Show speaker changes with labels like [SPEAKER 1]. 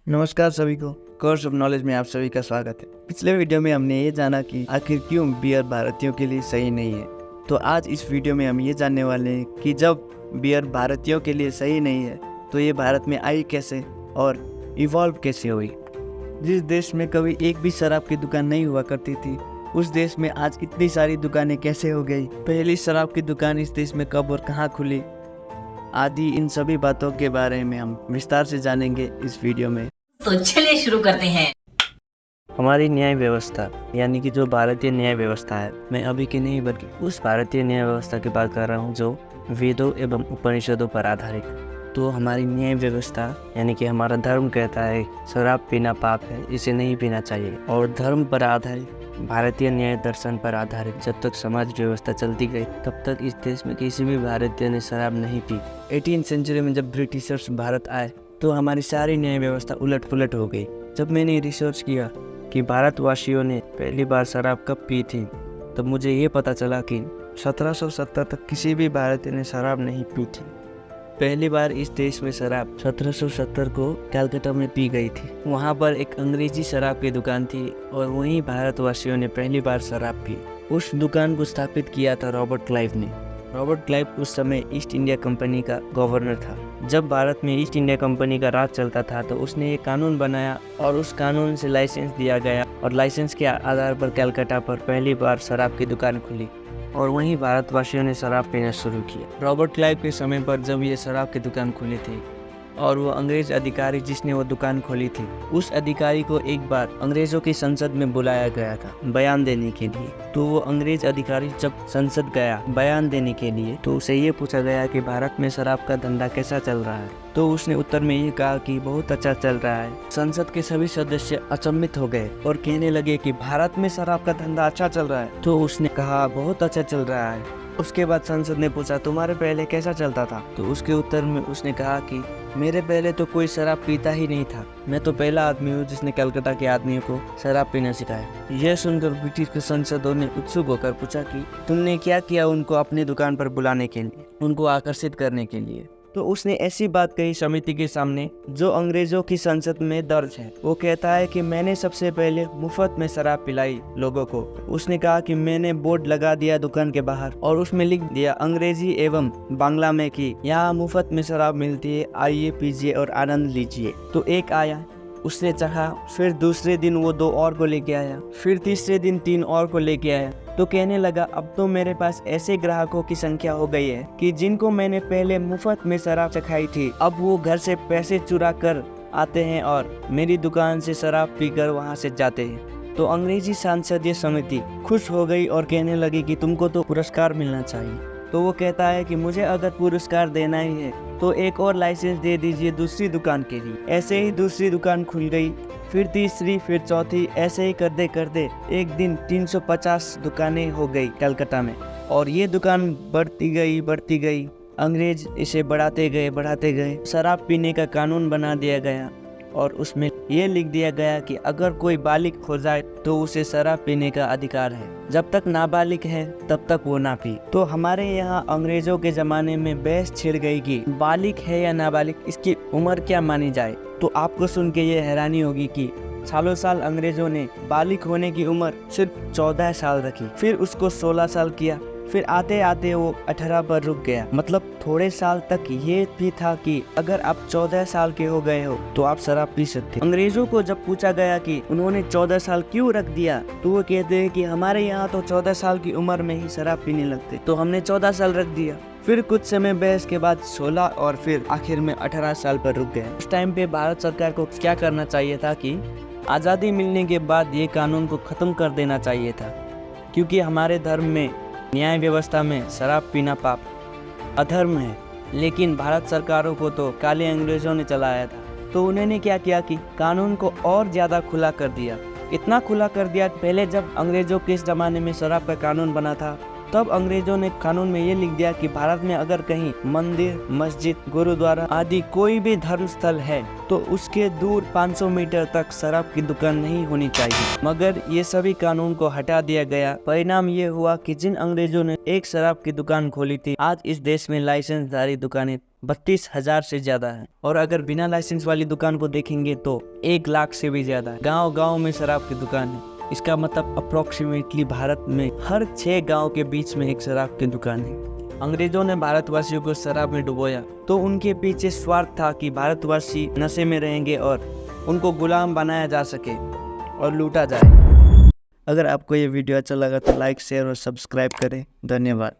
[SPEAKER 1] नमस्कार सभी को। कोर्स ऑफ नॉलेज में आप सभी का स्वागत है। पिछले वीडियो में हमने ये जाना कि आखिर क्यों बियर भारतीयों के लिए सही नहीं है। तो आज इस वीडियो में हम ये जानने वाले हैं कि जब बियर भारतीयों के लिए सही नहीं है तो ये भारत में आई कैसे और इवॉल्व कैसे हुई। जिस देश में कभी एक भी शराब की दुकान नहीं हुआ करती थी, उस देश में आज इतनी सारी दुकानें कैसे हो गई। पहली शराब की दुकान इस देश में कब और कहाँ खुली, आदि इन सभी बातों के बारे में हम विस्तार से जानेंगे इस वीडियो में।
[SPEAKER 2] तो चलिए शुरू करते हैं।
[SPEAKER 3] हमारी न्याय व्यवस्था यानी कि जो भारतीय न्याय व्यवस्था है, मैं अभी की नहीं बल्कि उस भारतीय न्याय व्यवस्था की बात कर रहा हूँ जो वेदों एवं उपनिषदों पर आधारित। तो हमारी न्याय व्यवस्था यानी कि हमारा धर्म कहता है शराब पीना पाप है, इसे नहीं पीना चाहिए। और धर्म पर आधारित भारतीय न्याय दर्शन पर आधारित जब तक समाज व्यवस्था चलती गई तब तक इस देश में किसी भी भारतीय ने शराब नहीं पी। 18वीं सेंचुरी में जब ब्रिटिशर्स भारत आए तो हमारी सारी न्याय व्यवस्था उलट पुलट हो गई। जब मैंने रिसर्च किया कि भारतवासियों ने पहली बार शराब कब पी थी, तब मुझे ये पता चला कि 1770 तक किसी भी भारतीय ने शराब नहीं पी थी। पहली बार इस देश में शराब 1770 को कलकत्ता में पी गई थी। वहाँ पर एक अंग्रेजी शराब की दुकान थी और वहीं भारतवासियों ने पहली बार शराब पी। उस दुकान को स्थापित किया था रॉबर्ट क्लाइव ने। रॉबर्ट क्लाइव उस समय ईस्ट इंडिया कंपनी का गवर्नर था। जब भारत में ईस्ट इंडिया कंपनी का राज चलता था तो उसने एक कानून बनाया और उस कानून से लाइसेंस दिया गया और लाइसेंस के आधार पर कलकत्ता पर पहली बार शराब की दुकान खुली और वहीं भारतवासियों ने शराब पीना शुरू किया। रॉबर्ट क्लाइव के समय पर जब ये शराब की दुकान खुली थी और वो अंग्रेज अधिकारी जिसने वो दुकान खोली थी, उस अधिकारी को एक बार अंग्रेजों की संसद में बुलाया गया था बयान देने के लिए। तो वो अंग्रेज अधिकारी जब संसद गया बयान देने के लिए तो उसे ये पूछा गया कि भारत में शराब का धंधा कैसा चल रहा है। तो उसने उत्तर में ये कहा कि बहुत अच्छा चल रहा है। संसद के सभी सदस्य अचंभित हो गए और कहने लगे कि भारत में शराब का धंधा अच्छा चल रहा है। तो उसने कहा बहुत अच्छा चल रहा है। उसके बाद संसद ने पूछा तुम्हारे पहले कैसा चलता था। तो उसके उत्तर में उसने कहा कि मेरे पहले तो कोई शराब पीता ही नहीं था, मैं तो पहला आदमी हूँ जिसने कलकत्ता के आदमियों को शराब पीना सिखाया। यह सुनकर ब्रिटिश के सांसदों ने उत्सुक होकर पूछा कि तुमने क्या किया उनको अपनी दुकान पर बुलाने के लिए, उनको आकर्षित करने के लिए। तो उसने ऐसी बात कही समिति के सामने जो अंग्रेजों की संसद में दर्ज है। वो कहता है कि मैंने सबसे पहले मुफ्त में शराब पिलाई लोगों को। उसने कहा कि मैंने बोर्ड लगा दिया दुकान के बाहर और उसमें लिख दिया अंग्रेजी एवं बांग्ला में कि यहाँ मुफ्त में शराब मिलती है, आइए पीजिए और आनंद लीजिए। तो एक आया, उसने चाहा, फिर दूसरे दिन वो 2 और को लेके आया, फिर तीसरे दिन 3 और को लेके आया। तो कहने लगा अब तो मेरे पास ऐसे ग्राहकों की संख्या हो गई है कि जिनको मैंने पहले मुफ्त में शराब चखाई थी, अब वो घर से पैसे चुरा कर आते हैं और मेरी दुकान से शराब पीकर वहाँ से जाते हैं। तो अंग्रेजी संसदीय समिति खुश हो गई और कहने लगी कि तुमको तो पुरस्कार मिलना चाहिए। तो वो कहता है कि मुझे अगर पुरस्कार देना ही है तो एक और लाइसेंस दे दीजिए दूसरी दुकान के लिए। ऐसे ही दूसरी दुकान खुल गई, फिर तीसरी, फिर चौथी, ऐसे ही करते करते एक दिन 350 दुकानें हो गई कलकत्ता में। और ये दुकान बढ़ती गई। अंग्रेज इसे बढ़ाते गए। शराब पीने का कानून बना दिया गया और उसमें ये लिख दिया गया कि अगर कोई बालिग हो जाए तो उसे शराब पीने का अधिकार है, जब तक नाबालिग है तब तक वो ना पी। तो हमारे यहाँ अंग्रेजों के जमाने में बहस छिड़ गई कि बालिग है या नाबालिग, इसकी उम्र क्या मानी जाए। तो आपको सुन के ये हैरानी होगी कि सालों साल अंग्रेजों ने बालिग होने की उम्र सिर्फ 14 साल रखी, फिर उसको 16 साल किया, फिर आते आते वो 18 पर रुक गया। मतलब थोड़े साल तक ये भी था कि अगर आप 14 साल के हो गए हो तो आप शराब पी सकते। अंग्रेजों को जब पूछा गया कि उन्होंने 14 साल क्यों रख दिया, तो वो कहते हैं कि हमारे यहाँ तो 14 साल की उम्र में ही शराब पीने लगते, तो हमने 14 साल रख दिया। फिर कुछ समय बहस के बाद 16 और फिर आखिर में 18 साल पर रुक गए। उस टाइम पे भारत सरकार को क्या करना चाहिए था कि आज़ादी मिलने के बाद ये कानून को ख़त्म कर देना चाहिए था, क्योंकि हमारे धर्म में न्याय व्यवस्था में शराब पीना पाप अधर्म है। लेकिन भारत सरकारों को तो काले अंग्रेजों ने चलाया था, तो उन्होंने क्या किया कि कानून को और ज़्यादा खुला कर दिया। इतना खुला कर दिया, पहले जब अंग्रेजों के इस ज़माने में शराब का कानून बना था तब अंग्रेजों ने कानून में ये लिख दिया कि भारत में अगर कहीं मंदिर, मस्जिद, गुरुद्वारा आदि कोई भी धर्म स्थल है तो उसके दूर 500 मीटर तक शराब की दुकान नहीं होनी चाहिए। मगर ये सभी कानून को हटा दिया गया। परिणाम ये हुआ कि जिन अंग्रेजों ने एक शराब की दुकान खोली थी, आज इस देश में लाइसेंसधारी दुकानें 32,000 से ज़्यादा है। और अगर बिना लाइसेंस वाली दुकान को देखेंगे तो 1 लाख से भी ज़्यादा है। गांव गांव में शराब की दुकान है। इसका मतलब अप्रोक्सीमेटली भारत में हर 6 गांव के बीच में एक शराब की दुकान है। अंग्रेजों ने भारतवासियों को शराब में डुबोया तो उनके पीछे स्वार्थ था कि भारतवासी नशे में रहेंगे और उनको गुलाम बनाया जा सके और लूटा जाए।
[SPEAKER 1] अगर आपको ये वीडियो अच्छा लगा तो लाइक, शेयर और सब्सक्राइब करें। धन्यवाद।